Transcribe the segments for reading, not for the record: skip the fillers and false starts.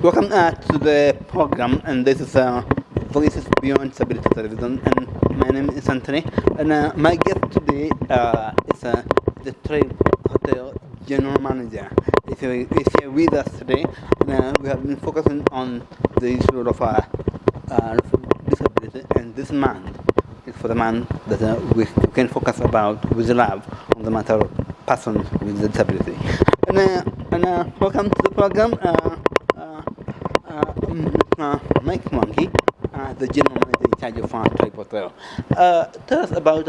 Welcome to the program, and this is Voices Beyond Disability Television, and my name is Anthony, and my guest today is the Trade Hotel General Manager. Is here with us today, and we have been focusing on the issue of disability, and this month is for the man that we can focus about with love on the matter of persons with disability. And welcome to the program. Mike Mwangi, the general manager in charge of Tribe Hotel. Tell us about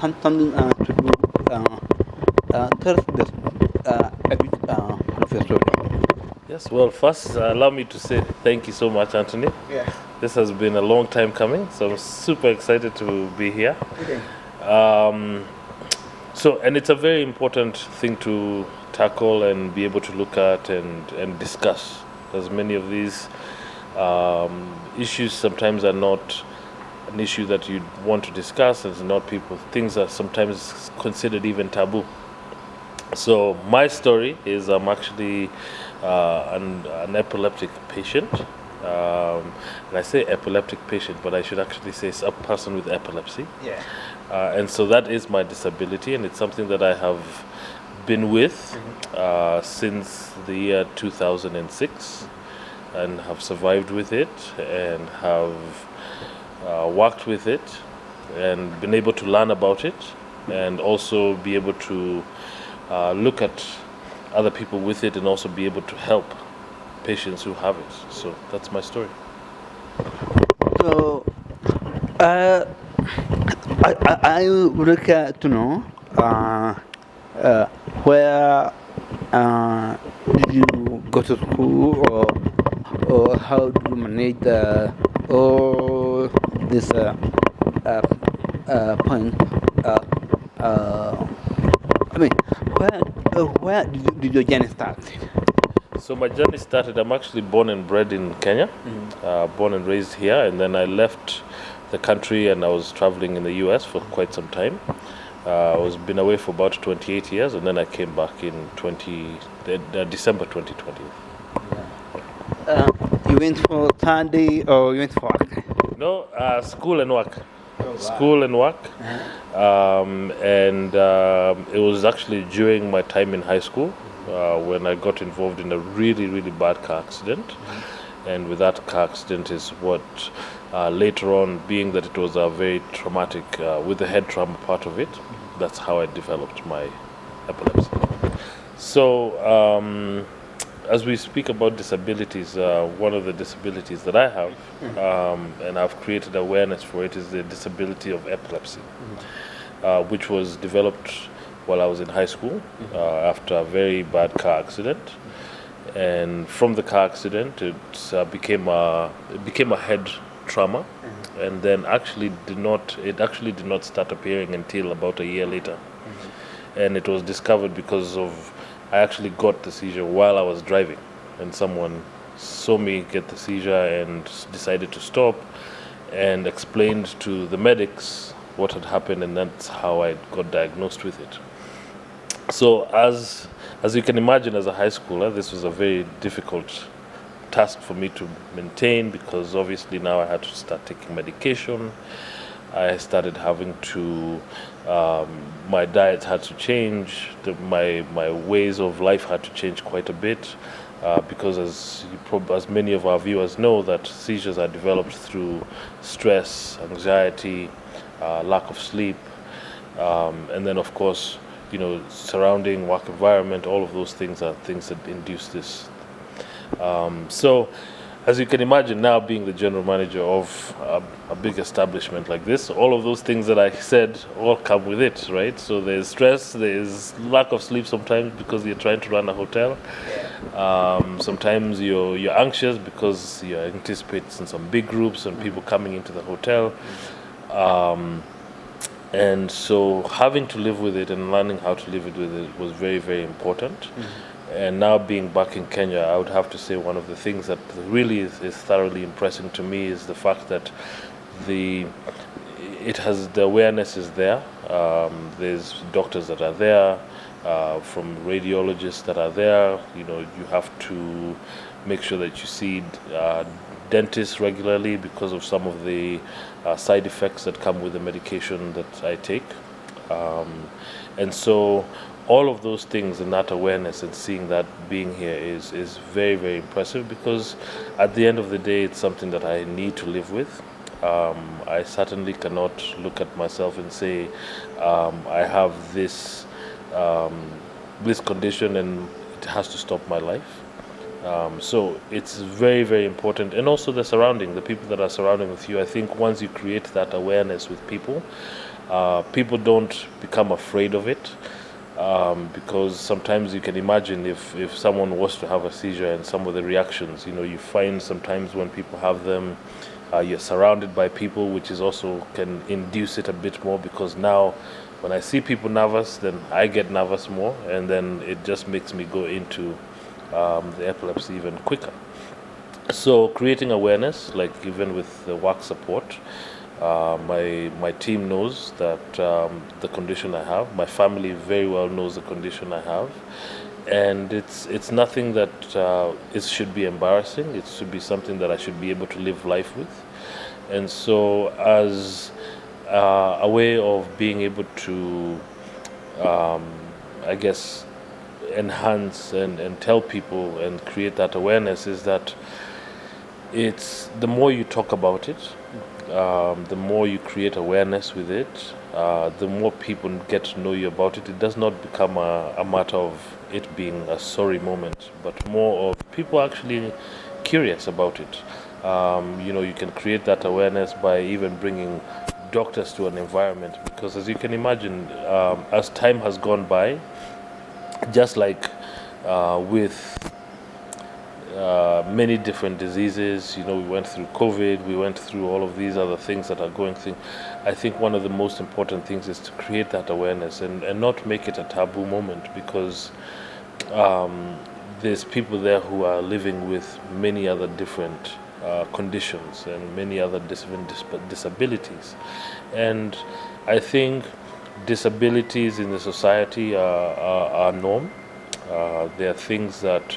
something to do. Tell us a bit of your story. Yes, well, first, allow me to say thank you so much, Anthony. Yeah. This has been a long time coming, so I'm super excited to be here. Okay. And it's a very important thing to tackle and be able to look at and discuss, as many of these issues sometimes are not an issue that you want to discuss. It's not things are sometimes considered even taboo. So my story is I'm actually an epileptic patient. And I say epileptic patient, but I should actually say a person with epilepsy. Yeah. And so that is my disability, and it's something that I have been with since the year 2006, and have survived with it, and have worked with it, and been able to learn about it, and also be able to look at other people with it, and also be able to help patients who have it. So that's my story. So, I would like to know where did you go to school, or how do you manage all this point? I mean, where did your journey start? So my journey started, I'm actually born and bred in Kenya, born and raised here, and then I left the country and I was traveling in the US for quite some time. I was been away for about 28 years, and then I came back in December 2020. You went for study or you went for work? No, school and work. Oh, wow. School and work. It was actually during my time in high school when I got involved in a really, really bad car accident. And with that car accident is what later on, being that it was a very traumatic, with the head trauma part of it, that's how I developed my epilepsy. So as we speak about disabilities, one of the disabilities that I have, and I've created awareness for it, is the disability of epilepsy, which was developed while I was in high school after a very bad car accident. And from the car accident, it became a head trauma, and then it actually did not start appearing until about a year later. And it was discovered because I actually got the seizure while I was driving, and someone saw me get the seizure and decided to stop and explained to the medics what had happened, and that's how I got diagnosed with it. So as you can imagine, as a high schooler, this was a very difficult task for me to maintain, because obviously now I had to start taking medication. I started having to, my diet had to change, my ways of life had to change quite a bit, because as many of our viewers know, that seizures are developed through stress, anxiety, lack of sleep, and then of course, surrounding work environment, all of those things are things that induce this. So, as you can imagine, now being the general manager of a big establishment like this, all of those things that I said all come with it, right? So there's stress, there's lack of sleep sometimes because you're trying to run a hotel. Sometimes you're anxious because you're anticipating some big groups and people coming into the hotel. And so having to live with it and learning how to live with it was very, very important. And now being back in Kenya, I would have to say one of the things that really is thoroughly impressing to me is the fact that the awareness is there. There's doctors that are there, from radiologists that are there. You have to make sure that you see dentists regularly because of some of the side effects that come with the medication that I take. And so all of those things and that awareness and seeing that being here is very, very impressive, because at the end of the day, it's something that I need to live with. I certainly cannot look at myself and say I have this condition and it has to stop my life. So it's very, very important. And also the surrounding, the people that are surrounding with you. I think once you create that awareness with people, people don't become afraid of it. Because sometimes you can imagine if someone was to have a seizure and some of the reactions, you find sometimes when people have them, you're surrounded by people, which is also can induce it a bit more, because now when I see people nervous, then I get nervous more, and then it just makes me go into the epilepsy even quicker. So creating awareness, like even with the work support, my team knows that the condition I have. My family very well knows the condition I have, and it's nothing that it should be embarrassing. It should be something that I should be able to live life with. And so, as a way of being able to, I guess, enhance and tell people and create that awareness, is that it's the more you talk about it, the more you create awareness with it, the more people get to know you about it. It does not become a matter of it being a sorry moment, but more of people actually curious about it. You can create that awareness by even bringing doctors to an environment, because as you can imagine, as time has gone by, just like with many different diseases, we went through COVID, we went through all of these other things that are going through. I think one of the most important things is to create that awareness and not make it a taboo moment, because there's people there who are living with many other different conditions and many other different disabilities. And I think disabilities in the society are norm. There are things that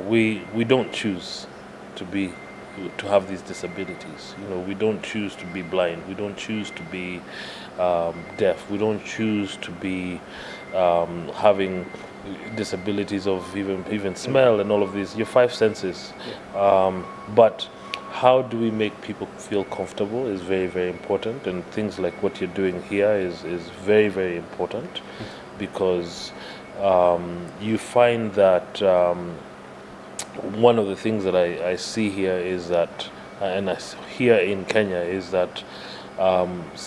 we don't choose to have these disabilities. We don't choose to be blind. We don't choose to be deaf. We don't choose to be having disabilities of even smell and all of these. Your five senses. But how do we make people feel comfortable is very, very important, and things like what you're doing here is very, very important, because you find that one of the things that I see here is that, and I hear in Kenya, is that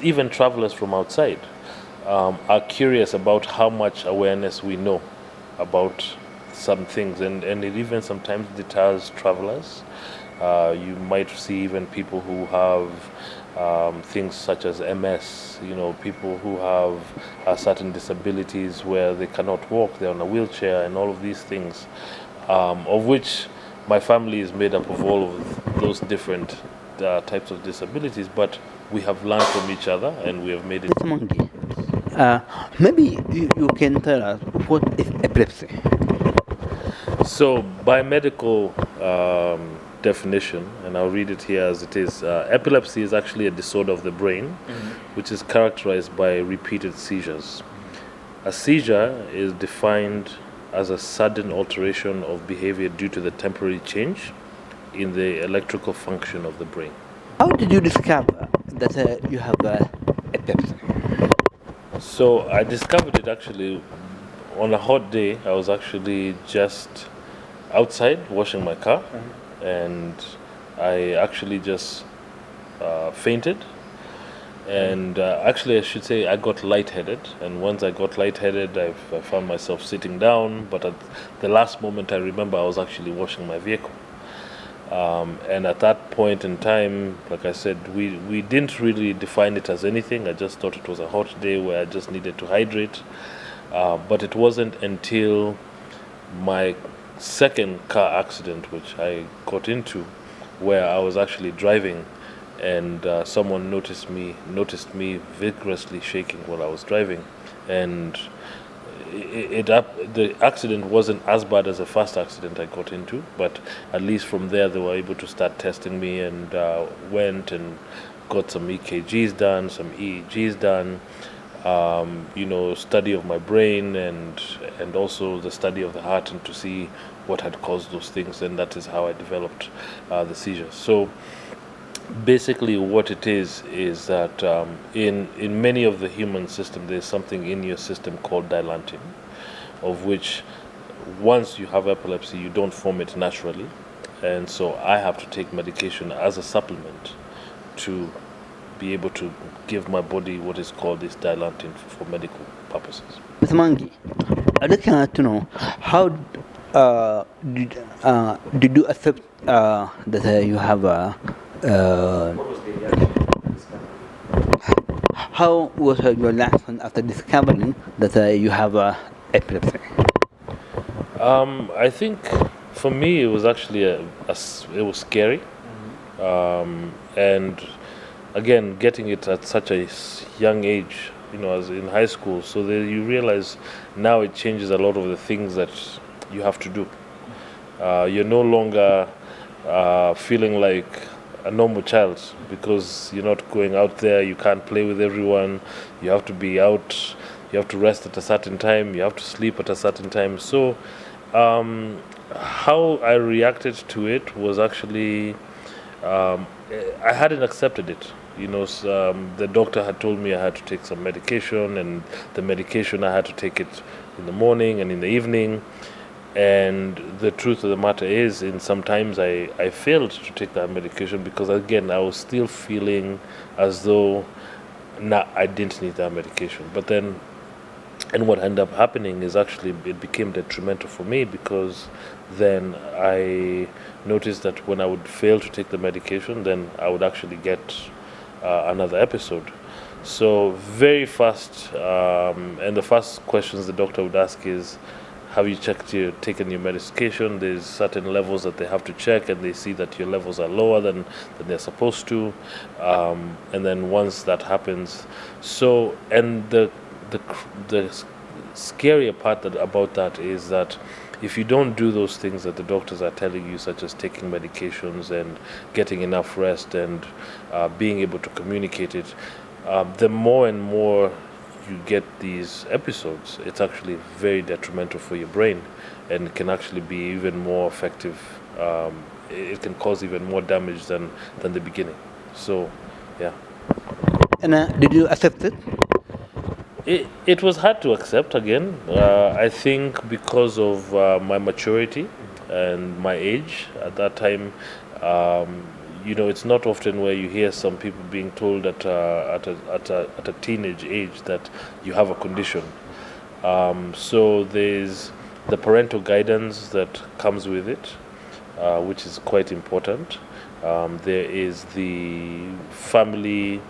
even travelers from outside are curious about how much awareness we know about some things, and it even sometimes deters travelers. You might see even people who have things such as MS, people who have certain disabilities where they cannot walk, they're on a wheelchair, and all of these things, of which my family is made up of all of those different types of disabilities, but we have learned from each other and we have made it. Mwangi, maybe you can tell us what is epilepsy. So, by medical definition, and I'll read it here as it is, epilepsy is actually a disorder of the brain, which is characterized by repeated seizures. A seizure is defined as a sudden alteration of behavior due to the temporary change in the electrical function of the brain. How did you discover that you have epilepsy? So I discovered it actually on a hot day. I was actually just outside washing my car, and I actually just fainted. And actually, I should say I got lightheaded. And once I got lightheaded, I found myself sitting down. But at the last moment, I remember I was actually washing my vehicle. And at that point in time, like I said, we didn't really define it as anything. I just thought it was a hot day where I just needed to hydrate. But it wasn't until my second car accident, which I got into, where I was actually driving, and someone noticed me vigorously shaking while I was driving, and the accident wasn't as bad as the first accident I got into, but at least from there they were able to start testing me, and went and got some EKGs done, some EEGs done, study of my brain, and also the study of the heart, and to see what had caused those things, and that is how I developed the seizures. So basically what it is that in many of the human system there's something in your system called dilantin, of which once you have epilepsy you don't form it naturally, and so I have to take medication as a supplement to be able to give my body what is called this dilantin for medical purposes. Mr. Mwangi, I'd like to know how did you accept that you have a how was your reaction after discovering that you have epilepsy? I think for me it was actually it was scary, and again getting it at such a young age, as in high school, so that you realize now it changes a lot of the things that you have to do. You're no longer feeling like a normal child because you're not going out there, you can't play with everyone, you have to be out, you have to rest at a certain time, you have to sleep at a certain time. So how I reacted to it was actually I hadn't accepted it. The doctor had told me I had to take some medication, and the medication I had to take it in the morning and in the evening. And the truth of the matter is, sometimes I failed to take that medication because, again, I was still feeling as though I didn't need that medication. But then, and what ended up happening is actually it became detrimental for me, because then I noticed that when I would fail to take the medication, then I would actually get another episode. So very fast, and the first questions the doctor would ask is, have you taken your medication? There's certain levels that they have to check, and they see that your levels are lower than they're supposed to. And then once that happens, and the scarier part about that is that if you don't do those things that the doctors are telling you, such as taking medications and getting enough rest and being able to communicate it, the more and more you get these episodes, it's actually very detrimental for your brain, and it can actually be even more effective. It can cause even more damage than the beginning. So, yeah. And did you accept it? It was hard to accept again. I think because of my maturity and my age at that time. It's not often where you hear some people being told at a teenage age that you have a condition. So there's the parental guidance that comes with it, which is quite important. There is the family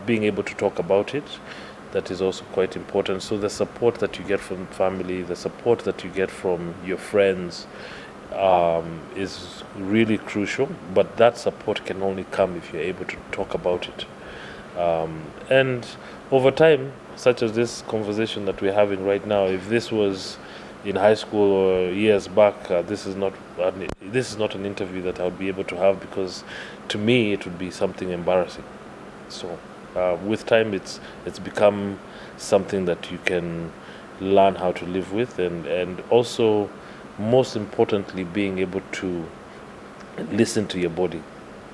being able to talk about it. That is also quite important. So the support that you get from family, the support that you get from your friends, is really crucial. But that support can only come if you're able to talk about it. And over time, such as this conversation that we're having right now, if this was in high school or years back, this is not an interview that I would be able to have, because to me it would be something embarrassing. So with time, it's become something that you can learn how to live with, and also, most importantly, being able to listen to your body.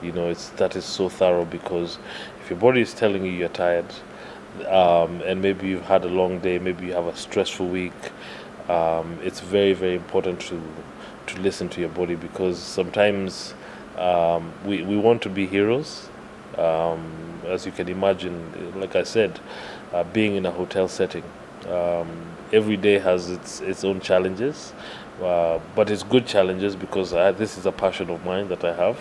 That is so thorough, because if your body is telling you you're tired, and maybe you've had a long day, maybe you have a stressful week, it's very, very important to listen to your body, because sometimes we want to be heroes. As you can imagine, like I said, being in a hotel setting, every day has its own challenges, but it's good challenges, because this is a passion of mine that I have.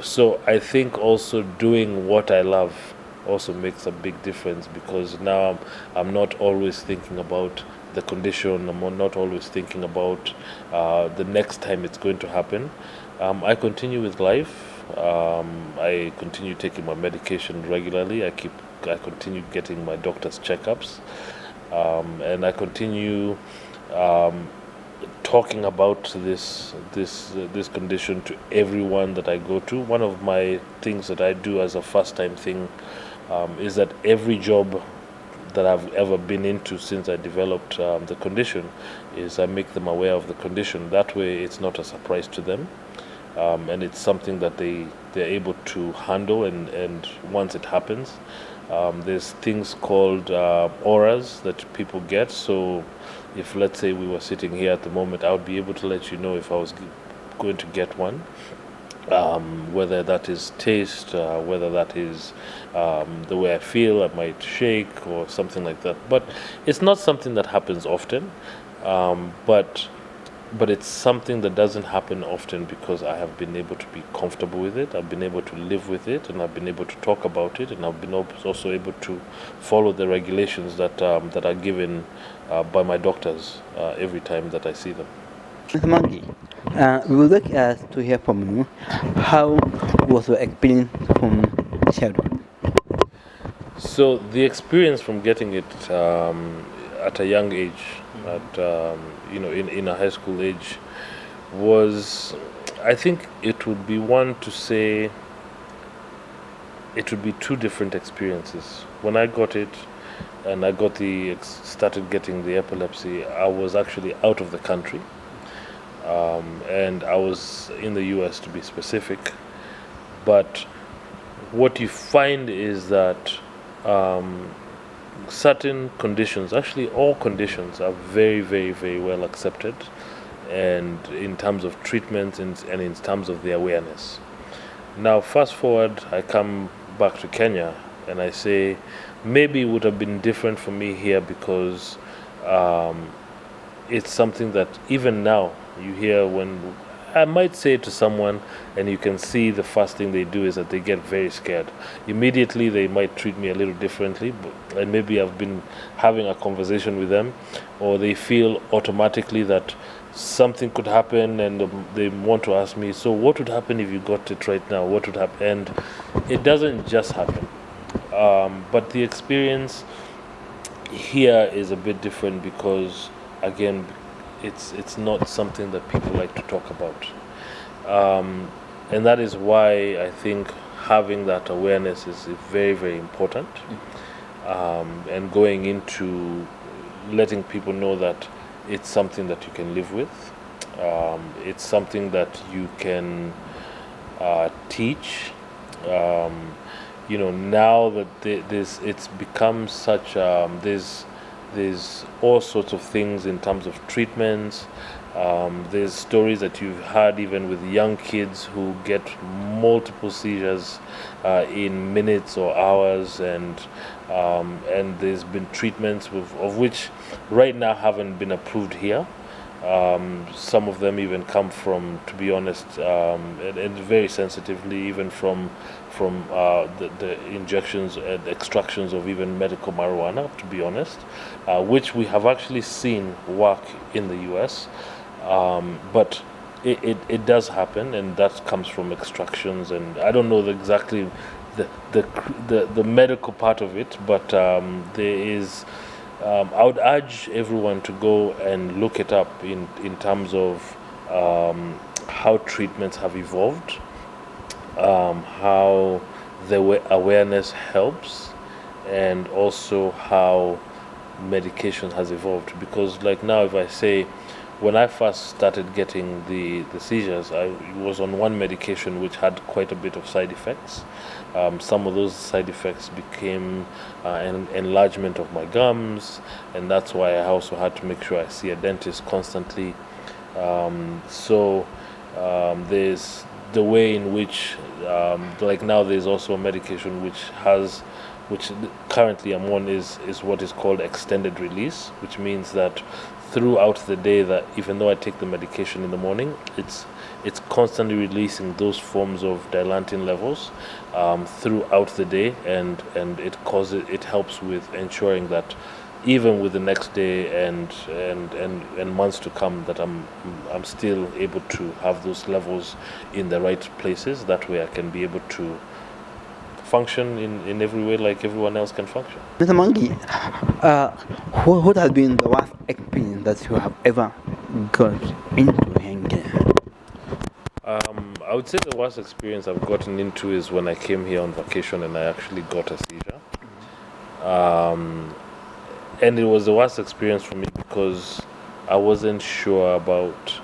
So I think also doing what I love also makes a big difference, because now I'm not always thinking about the condition. I'm not always thinking about the next time it's going to happen. I continue with life. I continue taking my medication regularly. I continue getting my doctor's checkups, and I continue talking about this condition to everyone that I go to. One of my things that I do as a first time thing is that every job that I've ever been into since I developed the condition is I make them aware of the condition. That way, it's not a surprise to them, and it's something that they're able to handle. And once it happens, there's things called auras that people get. So if, let's say, we were sitting here at the moment, I would be able to let you know if I was going to get one, whether that is taste, whether that is the way I feel, I might shake or something like that. But it's not something that happens often, but it's something that doesn't happen often because I have been able to be comfortable with it, I've been able to live with it, and I've been able to talk about it, and I've been also able to follow the regulations that are given by my doctors every time that I see them. Mr. Mwangi, we would like to hear from you. How was your experience from childhood? So the experience from getting it at a young age, in a high school age, was, I think it would be one to say, it would be two different experiences. When I got it, and I started getting the epilepsy, I was actually out of the country, and I was in the U.S. to be specific. But what you find is that certain conditions, actually all conditions, are very, very, very well accepted, and in terms of treatment and in terms of the awareness. Now, fast forward, I come back to Kenya, and I say maybe it would have been different for me here because it's something that even now you hear when I might say to someone, and you can see the first thing they do is that they get very scared. Immediately, they might treat me a little differently, and maybe I've been having a conversation with them, or they feel automatically that something could happen, and they want to ask me, so what would happen if you got it right now? What would happen? And it doesn't just happen. But the experience here is a bit different because, again, it's not something that people like to talk about, and that is why I think having that awareness is very, very important, and going into letting people know that it's something that you can live with, it's something that you can teach. Now that it's become such, there's all sorts of things in terms of treatments. There's stories that you've heard even with young kids who get multiple seizures in minutes or hours, and there's been treatments of which right now haven't been approved here. Some of them even come from, to be honest, and very sensitively, even from the injections and extractions of even medical marijuana, to be honest, which we have actually seen work in the US. But it does happen, and that comes from extractions, and I don't know exactly the medical part of it, but there is. I would urge everyone to go and look it up in terms of how treatments have evolved, how the awareness helps, and also how medication has evolved. Because like now, if I say, when I first started getting the seizures, I was on one medication which had quite a bit of side effects. Some of those side effects became an enlargement of my gums, and that's why I also had to make sure I see a dentist constantly. There's the way in which, like now, there's also a medication which currently I'm on is what is called extended release, which means that throughout the day, that even though I take the medication in the morning, it's constantly releasing those forms of dilantin levels throughout the day, and it helps with ensuring that even with the next day and months to come, that I'm still able to have those levels in the right places. That way I can be able to function in every way like everyone else can function. Mr. Mwangi, what has been the worst experience that you have ever got into here? I would say the worst experience I've gotten into is when I came here on vacation and I actually got a seizure. And it was the worst experience for me because I wasn't sure about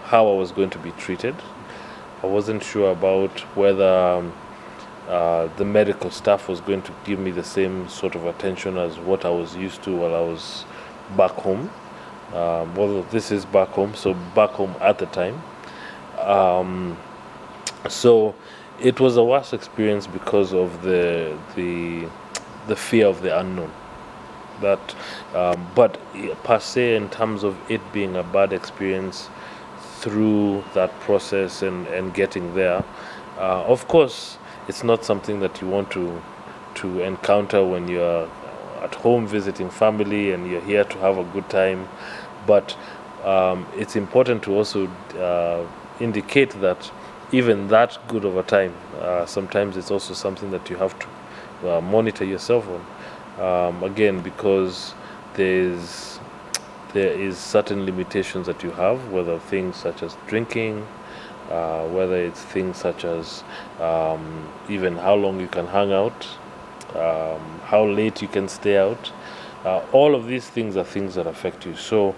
how I was going to be treated. I wasn't sure about whether the medical staff was going to give me the same sort of attention as what I was used to while I was back home. Well, this is back home, so back home at the time. So it was a worse experience because of the fear of the unknown. But per se, in terms of it being a bad experience through that process and getting there, of course, it's not something that you want to encounter when you're at home visiting family and you're here to have a good time. But it's important to also indicate that even that good of a time, sometimes it's also something that you have to monitor yourself on. Again, because there is certain limitations that you have, whether things such as drinking, whether it's things such as even how long you can hang out, how late you can stay out. All of these things are things that affect you. So,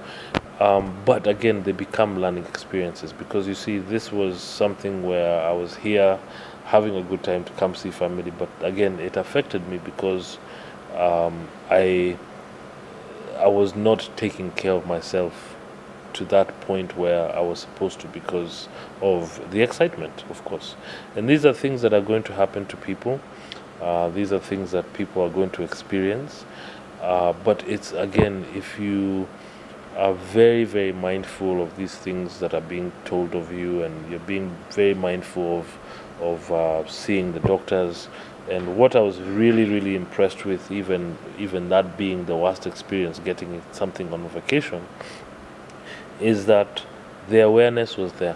but again, they become learning experiences because you see, this was something where I was here having a good time to come see family, but again, it affected me because I was not taking care of myself to that point where I was supposed to because of the excitement, of course. And these are things that are going to happen to people. These are things that people are going to experience. But it's, again, if you are very, very mindful of these things that are being told of you, and you're being very mindful of seeing the doctors. And what I was really, really impressed with, even that being the worst experience, getting something on vacation, is that the awareness was there.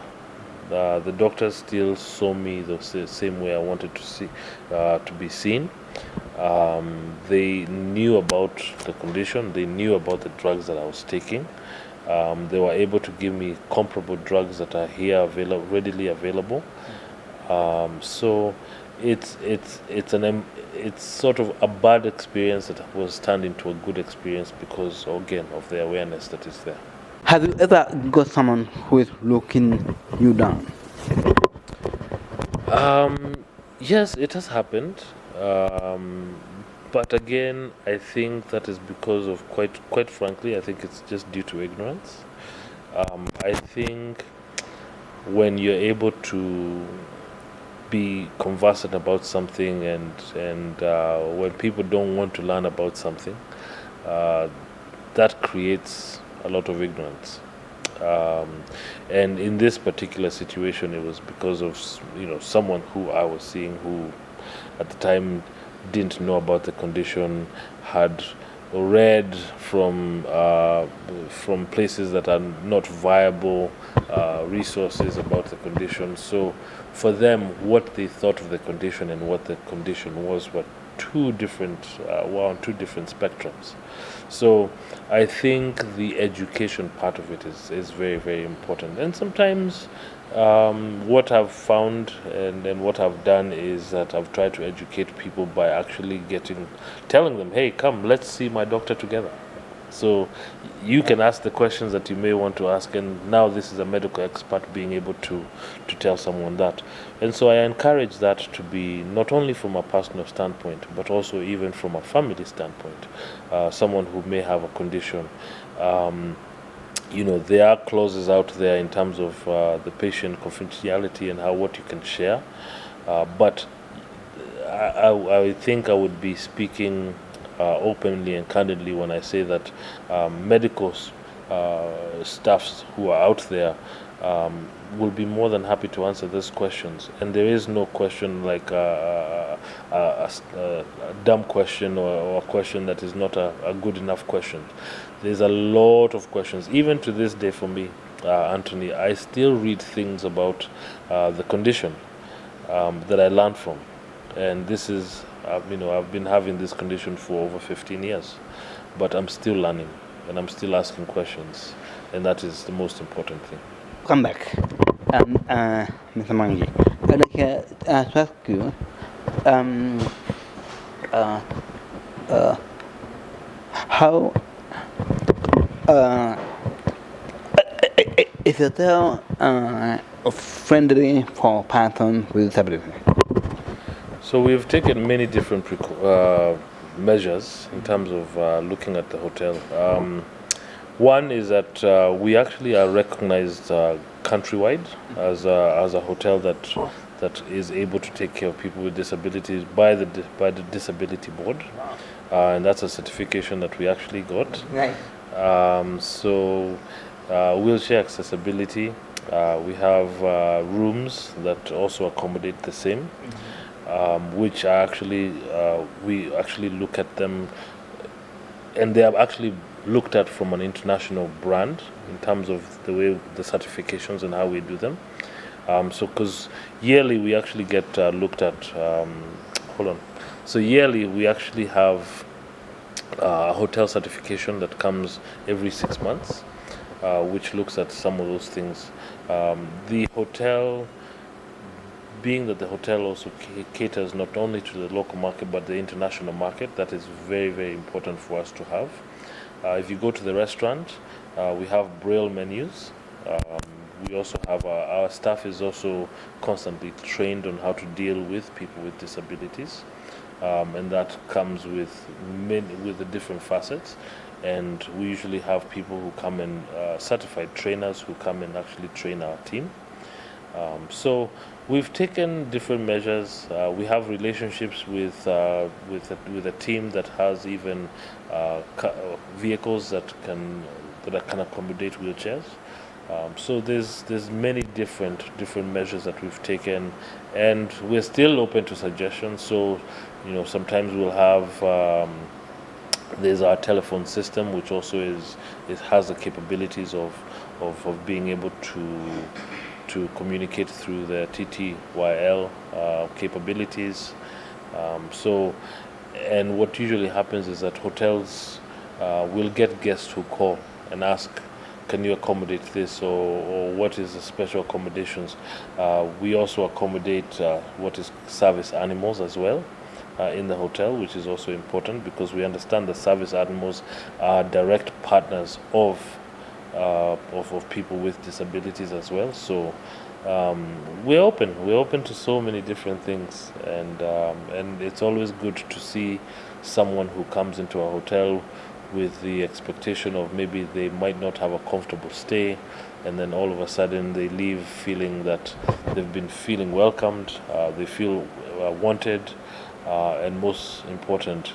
The doctors still saw me the same way I wanted to be seen. They knew about the condition. They knew about the drugs that I was taking. They were able to give me comparable drugs that are here readily available. So it's sort of a bad experience that was turned into a good experience because, again, of the awareness that is there. Have you ever got someone who is looking you down? Yes, it has happened. But again, I think that is because of quite frankly, I think it's just due to ignorance. I think when you're able to be conversant about something and when people don't want to learn about something, that creates a lot of ignorance. And in this particular situation, it was because of someone who I was seeing who at the time didn't know about the condition, had read from places that are not viable resources about the condition. So for them, what they thought of the condition and what the condition was were on two different spectrums. So I think the education part of it is very, very important. And sometimes what I've found and what I've done is that I've tried to educate people by actually telling them, hey, come, let's see my doctor together. So you can ask the questions that you may want to ask, and now this is a medical expert being able to tell someone that. And so I encourage that to be not only from a personal standpoint, but also even from a family standpoint. Someone who may have a condition, there are clauses out there in terms of the patient confidentiality and what you can share. But I think I would be speaking openly and candidly when I say that medical staffs who are out there will be more than happy to answer those questions. And there is no question like a dumb question or a question that is not a good enough question. There's a lot of questions. Even to this day for me, Anthony, I still read things about the condition that I learned from. and this is, I've been having this condition for over 15 years, but I'm still learning and I'm still asking questions, and that is the most important thing. Come back, Mr. Mwangi. I'd like to ask you, how is it friendly for persons with disability? So we've taken many different measures in terms of looking at the hotel. One is that we actually are recognized countrywide as a hotel that is able to take care of people with disabilities by the Disability Board, and that's a certification that we actually got. Right. So wheelchair accessibility. We have rooms that also accommodate the same, which are actually we actually look at them, and they are actually looked at from an international brand in terms of the way the certifications and how we do them. So because yearly we actually get looked at. Hold on. So yearly we actually have a hotel certification that comes every 6 months, which looks at some of those things. The hotel, being that the hotel also caters not only to the local market but the international market, that is very, very important for us to have. If you go to the restaurant, we have braille menus. We also have our staff is also constantly trained on how to deal with people with disabilities, and that comes with the different facets. And we usually have people who come in, certified trainers who come and actually train our team. So we've taken different measures. We have relationships with a team that has even vehicles that can accommodate wheelchairs. So there's many different measures that we've taken, and we're still open to suggestions. So sometimes we'll have. There's our telephone system, which also has the capabilities of being able to communicate through the TTYL capabilities. And what usually happens is that hotels will get guests who call and ask, can you accommodate this, or what is the special accommodations? We also accommodate what is service animals as well. In the hotel, which is also important because we understand the service animals are direct partners of people with disabilities as well. So we're open to so many different things, and it's always good to see someone who comes into a hotel with the expectation of maybe they might not have a comfortable stay, and then all of a sudden they leave feeling that they've been feeling welcomed, they feel wanted. And most important,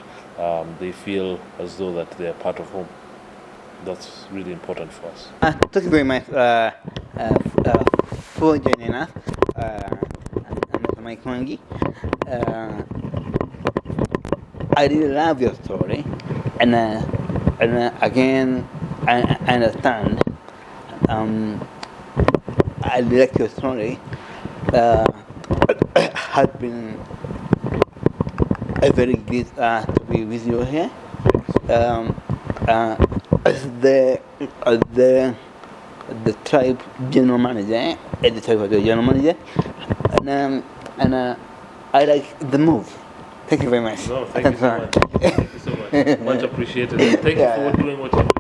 they feel as though that they are part of home. That's really important for us. Thank you very much for joining us, Mr. Mike Mwangi. I really love your story, and again, I understand. I like your story. Has been a very good to be with you here. As the tribe general manager, the tribe general manager, and I like the move. Thank you very much. No, thank you so much. Thank you so much. Much appreciated. Thank you for doing what you do.